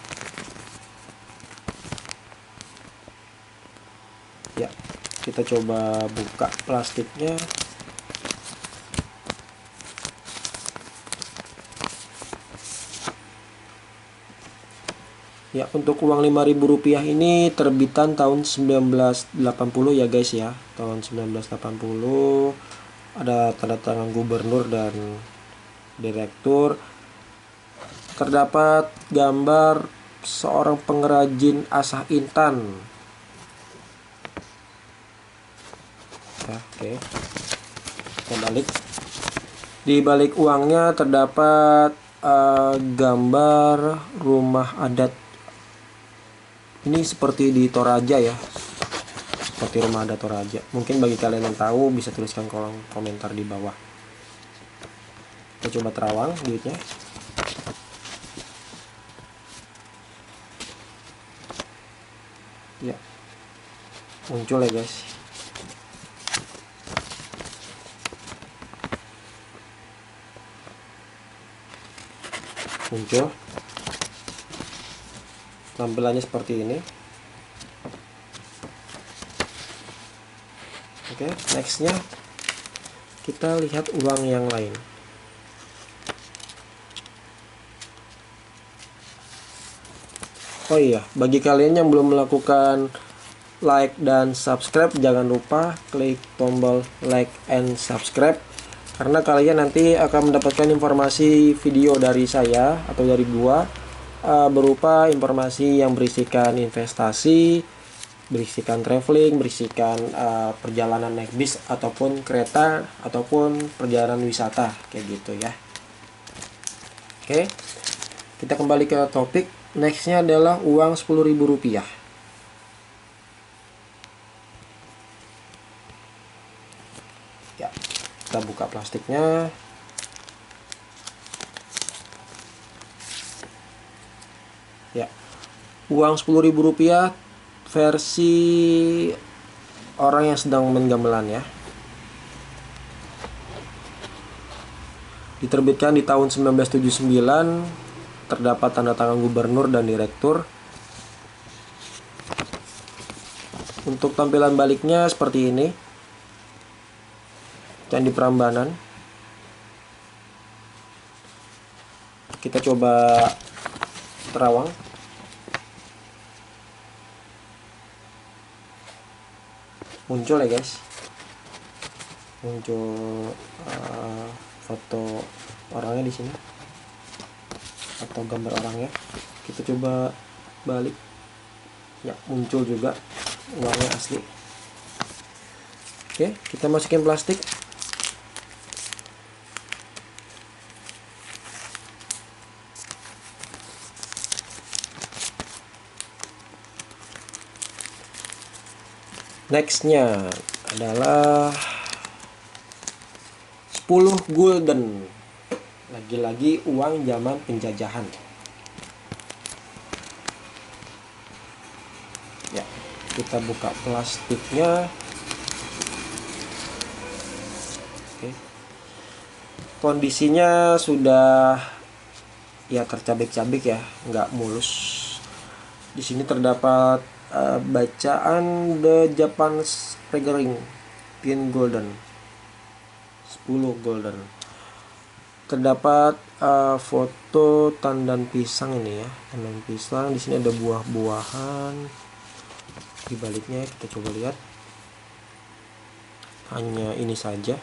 Ya, kita coba buka plastiknya. Ya, untuk uang Rp5.000 ini terbitan tahun 1980 ya guys ya. Tahun 1980. Ada tanda tangan gubernur dan direktur. Terdapat gambar seorang pengrajin asah intan. Ya, oke. Kita balik. Di balik uangnya terdapat gambar rumah adat. Ini seperti di Toraja ya, seperti rumah adat Toraja. Mungkin bagi kalian yang tahu bisa tuliskan kolom komentar di bawah. Kita coba terawang duitnya. Ya, muncul ya guys. Muncul. Tampilannya seperti ini. Oke, nextnya kita lihat uang yang lain. Oh iya, bagi kalian yang belum melakukan like dan subscribe, jangan lupa klik tombol like and subscribe, karena kalian nanti akan mendapatkan informasi video dari saya atau dari gua berupa informasi yang berisikan investasi, berisikan traveling, berisikan perjalanan naik bis ataupun kereta ataupun perjalanan wisata kayak gitu ya. Oke, kita kembali ke topik. Nextnya adalah uang Rp10.000. Ya, kita buka plastiknya. Ya, uang Rp10.000 versi orang yang sedang main gamelan ya. Diterbitkan di tahun 1979. Terdapat tanda tangan gubernur dan direktur. Untuk tampilan baliknya seperti ini. Candi Prambanan. Kita coba terawang. Muncul ya guys. Muncul foto orangnya di sini atau gambar orangnya. Kita coba balik. Ya, muncul juga uangnya asli. Oke, kita masukin plastik. Nextnya adalah 10 gulden. Lagi-lagi uang zaman penjajahan. Ya, kita buka plastiknya. Oke. Kondisinya sudah ya tercabik-cabik ya, nggak mulus. Di sini terdapat bacaan The Japanese Figuring 10 golden. 10 golden. Terdapat foto tandan pisang ini ya, tandan pisang. Di sini ada buah-buahan. Di baliknya kita coba lihat. Hanya ini saja.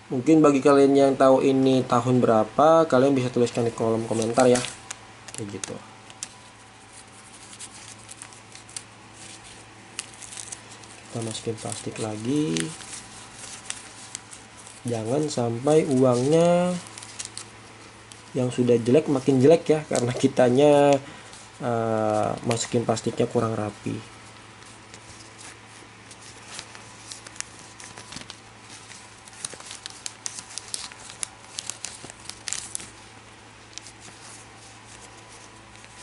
Mungkin bagi kalian yang tahu ini tahun berapa, kalian bisa tuliskan di kolom komentar ya. Kayak gitu. Kita masukin plastik lagi. Jangan sampai uangnya yang sudah jelek makin jelek ya, karena kitanya masukin plastiknya kurang rapi.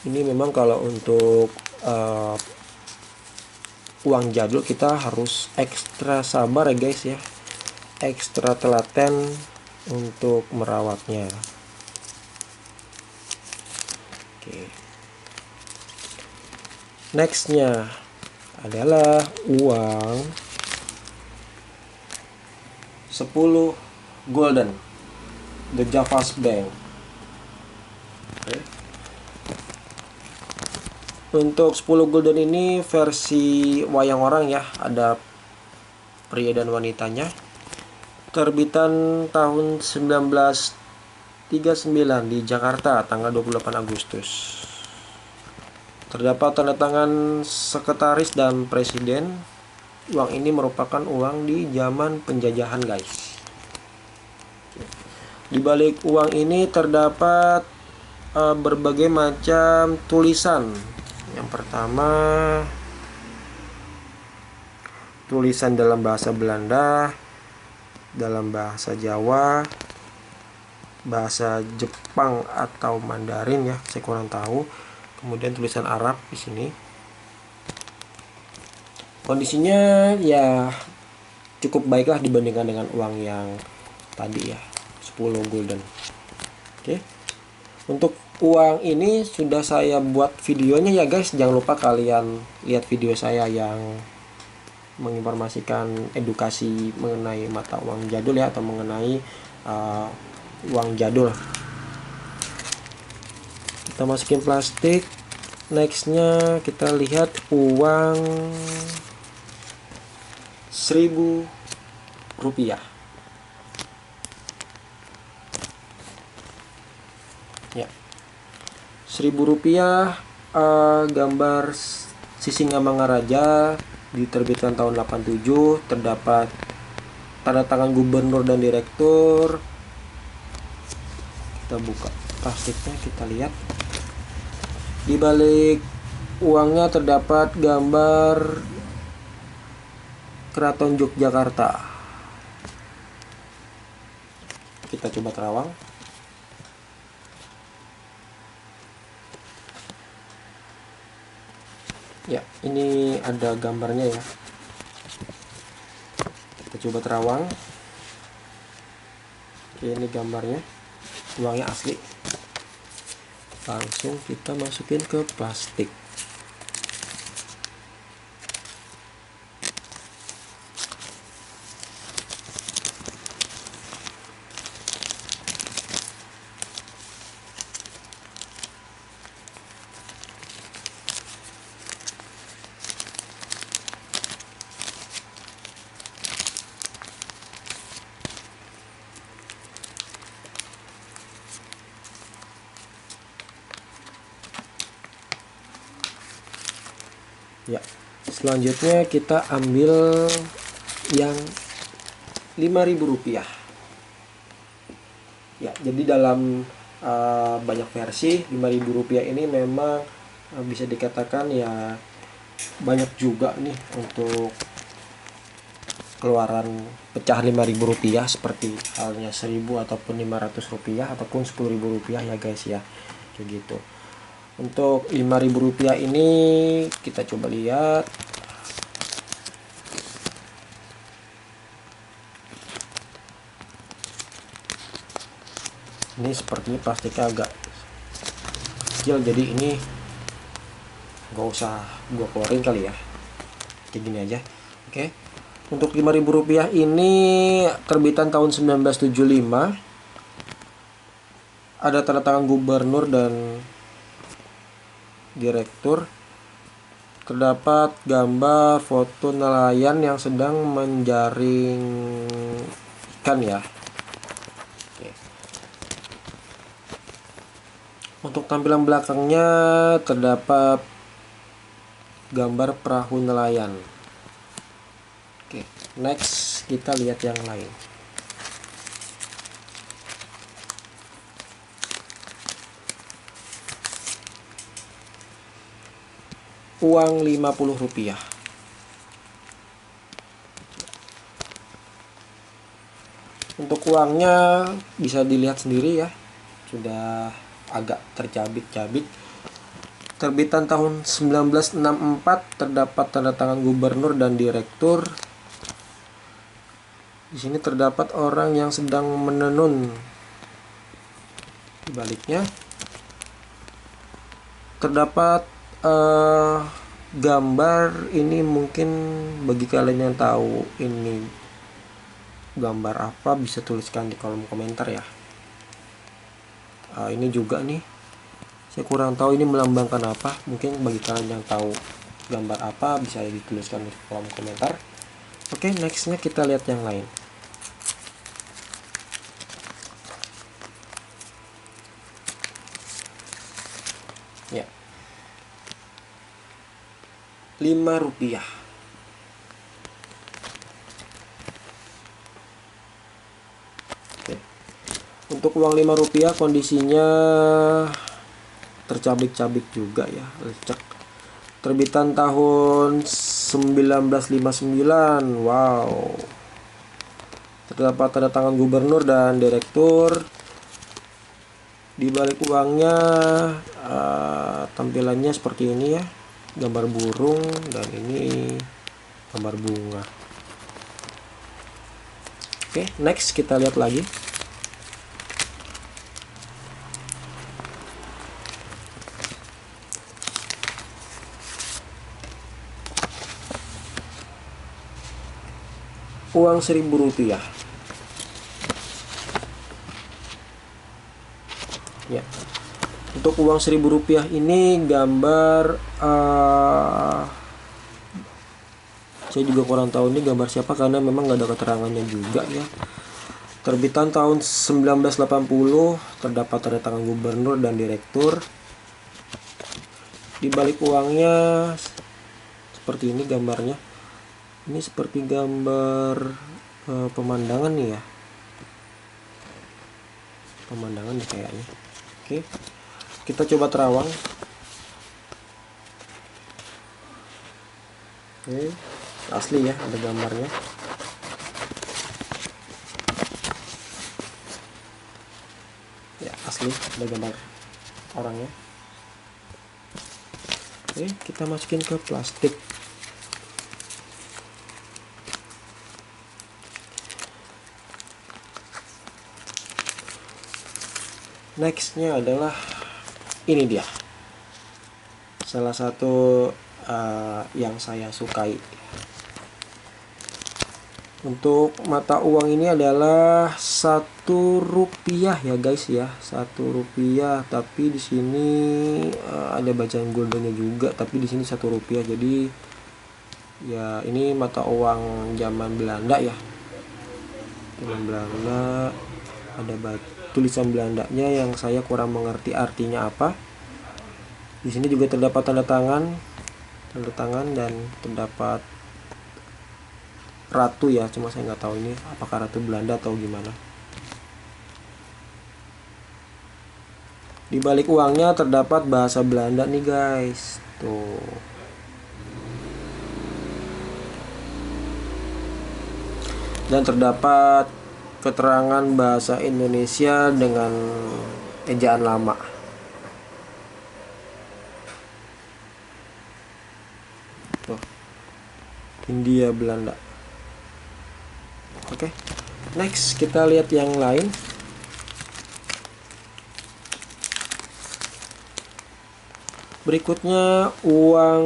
Ini memang kalau untuk uang jadul kita harus ekstra sabar ya guys ya, ekstra telaten untuk merawatnya. Oke. Nextnya adalah uang 10 golden, the Javas Bank. Oke. Untuk 10 golden ini versi wayang orang ya, ada pria dan wanitanya. Terbitan tahun 1939 di Jakarta, tanggal 28 Agustus. Terdapat tanda tangan sekretaris dan presiden. Uang ini merupakan uang di zaman penjajahan guys. Di balik uang ini terdapat berbagai macam tulisan. Yang pertama, tulisan dalam bahasa Belanda, dalam bahasa Jawa, bahasa Jepang atau Mandarin ya, saya kurang tahu. Kemudian tulisan Arab di sini. Kondisinya ya cukup baiklah dibandingkan dengan uang yang tadi ya, 10 golden. Oke. Untuk uang ini sudah saya buat videonya ya guys. Jangan lupa kalian lihat video saya yang menginformasikan edukasi mengenai mata uang jadul ya, atau mengenai uang jadul. Kita masukin plastik. Nextnya kita lihat uang 1000 rupiah. Ya, 1000 rupiah, gambar Sisingamangaraja, diterbitkan tahun 87, terdapat tanda tangan gubernur dan direktur. Kita buka plastiknya, kita lihat. Di balik uangnya terdapat gambar Keraton Yogyakarta. Kita coba terawang. Ya, ini ada gambarnya ya. Kita coba terawang. Oke, ini gambarnya. Uangnya asli. Langsung kita masukin ke plastik. Ya, selanjutnya kita ambil yang 5.000 rupiah. Ya, jadi dalam banyak versi 5.000 rupiah ini memang bisa dikatakan ya banyak juga nih untuk keluaran pecahan 5.000 rupiah, seperti halnya 1.000 ataupun 500 rupiah ataupun 10.000 rupiah ya guys ya, kayak gitu. Untuk 5.000 rupiah ini kita coba lihat. Ini sepertinya plastiknya agak kecil, jadi ini nggak usah gua keluarin kali ya, kayak gini aja. Oke. Untuk 5.000 rupiah ini terbitan tahun 1975. Ada tanda tangan gubernur dan direktur. Terdapat gambar foto nelayan yang sedang menjaring ikan ya. Untuk tampilan belakangnya terdapat gambar perahu nelayan. Oke, next kita lihat yang lain. Uang Rp50. Untuk uangnya bisa dilihat sendiri ya, sudah agak tercabik-cabik. Terbitan tahun 1964, terdapat tanda tangan gubernur dan direktur. Di sini terdapat orang yang sedang menenun. Di baliknya terdapat gambar. Ini mungkin bagi kalian yang tahu ini gambar apa bisa tuliskan di kolom komentar ya. Ini juga nih, saya kurang tahu ini melambangkan apa. Mungkin bagi kalian yang tahu gambar apa bisa dituliskan di kolom komentar. Oke, nextnya kita lihat yang lain. Ya, Rp5. Oke. Untuk uang Rp5 kondisinya tercabik-cabik juga ya, lecek. Terbitan tahun 1959. Wow. Terdapat tanda tangan gubernur dan direktur. Di balik uangnya tampilannya seperti ini ya, gambar burung dan ini gambar bunga. Oke, next kita lihat lagi. Uang Rp1.000. Ya. Untuk uang Rp1.000 ini gambar saya juga kurang tahu ini gambar siapa karena memang nggak ada keterangannya juga ya. Terbitan tahun 1980, terdapat tanda tangan gubernur dan direktur. Di balik uangnya seperti ini gambarnya. Ini seperti gambar pemandangan nih ya. Pemandangan nih kayaknya. Oke. Kita coba terawang. Oke, asli ya, ada gambarnya. Ya, asli ada gambar orangnya. Oke, kita masukin ke plastik. Nextnya adalah ini dia, salah satu yang saya sukai. Untuk mata uang ini adalah Rp1 ya guys ya, Rp1. Tapi di sini ada bacaan goldennya juga, tapi di sini Rp1. Jadi ya ini mata uang zaman Belanda ya, zaman Belanda. Ada tulisan Belandanya yang saya kurang mengerti artinya apa. Di sini juga terdapat tanda tangan dan terdapat ratu ya, cuma saya nggak tahu ini apakah ratu Belanda atau gimana. Di balik uangnya terdapat bahasa Belanda nih guys, tuh. Dan terdapat keterangan bahasa Indonesia dengan ejaan lama. Tuh. Hindia Belanda. Oke. Next kita lihat yang lain. Berikutnya uang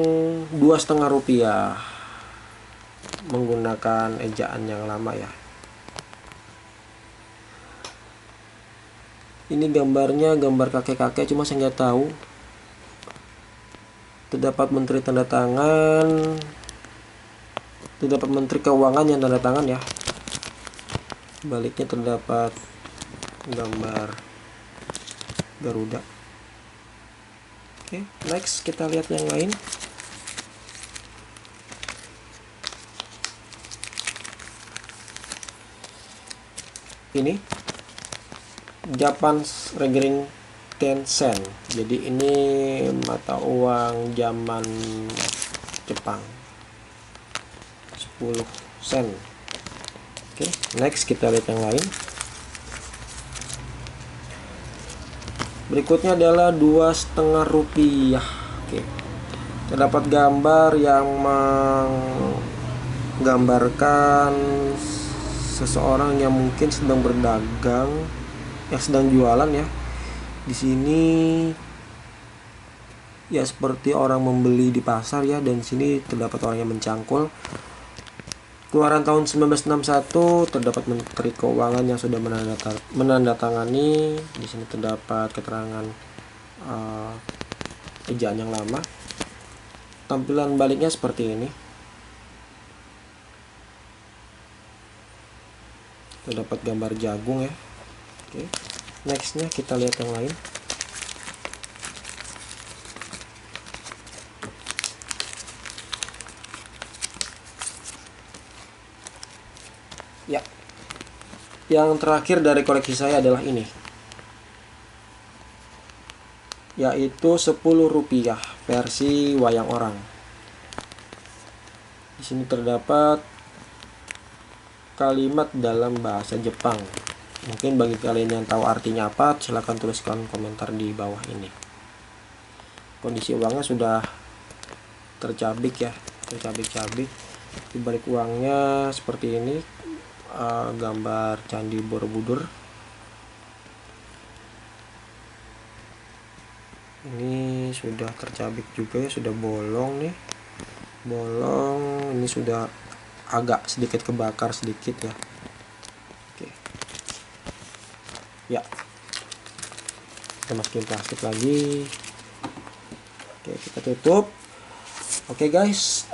Rp2,5 menggunakan ejaan yang lama ya. Ini gambarnya gambar kakek-kakek, cuma saya nggak tahu. Terdapat menteri tanda tangan, terdapat menteri keuangan yang tanda tangan ya. Baliknya terdapat gambar Garuda. Oke, next kita lihat yang lain. Ini Japan's Regering Tensen. Jadi ini mata uang zaman Jepang, 10 sen. Oke, next kita lihat yang lain. Berikutnya adalah 2,5 rupiah. Oke, terdapat gambar yang menggambarkan seseorang yang mungkin sedang berdagang, yang sedang jualan ya. Di sini ya seperti orang membeli di pasar ya, dan sini terdapat orang yang mencangkul. Keluaran tahun 1961, terdapat Menteri Keuangan yang sudah menandatangani. Di sini terdapat keterangan ejaan yang lama. Tampilan baliknya seperti ini. Terdapat gambar jagung ya. Oke, nextnya kita lihat yang lain. Ya, yang terakhir dari koleksi saya adalah ini, yaitu 10 rupiah versi wayang orang. Di sini terdapat kalimat dalam bahasa Jepang. Mungkin bagi kalian yang tahu artinya apa, silahkan tuliskan komentar di bawah ini. Kondisi uangnya sudah tercabik ya, tercabik-cabik. Di balik uangnya seperti ini, gambar Candi Borobudur. Ini sudah tercabik juga ya, sudah bolong nih, bolong. Ini sudah agak sedikit kebakar sedikit ya. Oke, ya, kita masukin plastik lagi. Oke, kita tutup. Oke guys,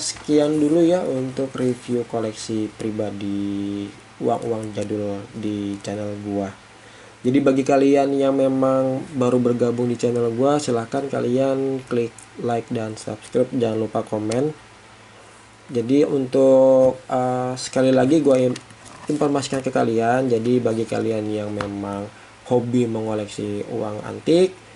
sekian dulu ya untuk review koleksi pribadi uang-uang jadul di channel gua. Jadi bagi kalian yang memang baru bergabung di channel gua, silahkan kalian klik like dan subscribe, jangan lupa komen. Jadi untuk sekali lagi gua informasikan ke kalian, jadi bagi kalian yang memang hobi mengoleksi uang antik,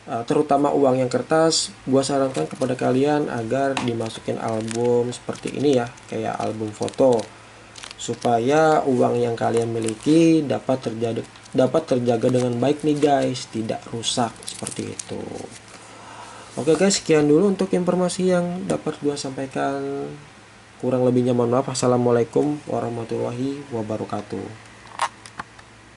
terutama uang yang kertas, gua sarankan kepada kalian agar dimasukin album seperti ini ya, kayak album foto, supaya uang yang kalian miliki dapat terjaga dengan baik nih guys, tidak rusak seperti itu. Oke guys, sekian dulu untuk informasi yang dapat gua sampaikan. Kurang lebihnya mohon maaf. Assalamualaikum warahmatullahi wabarakatuh.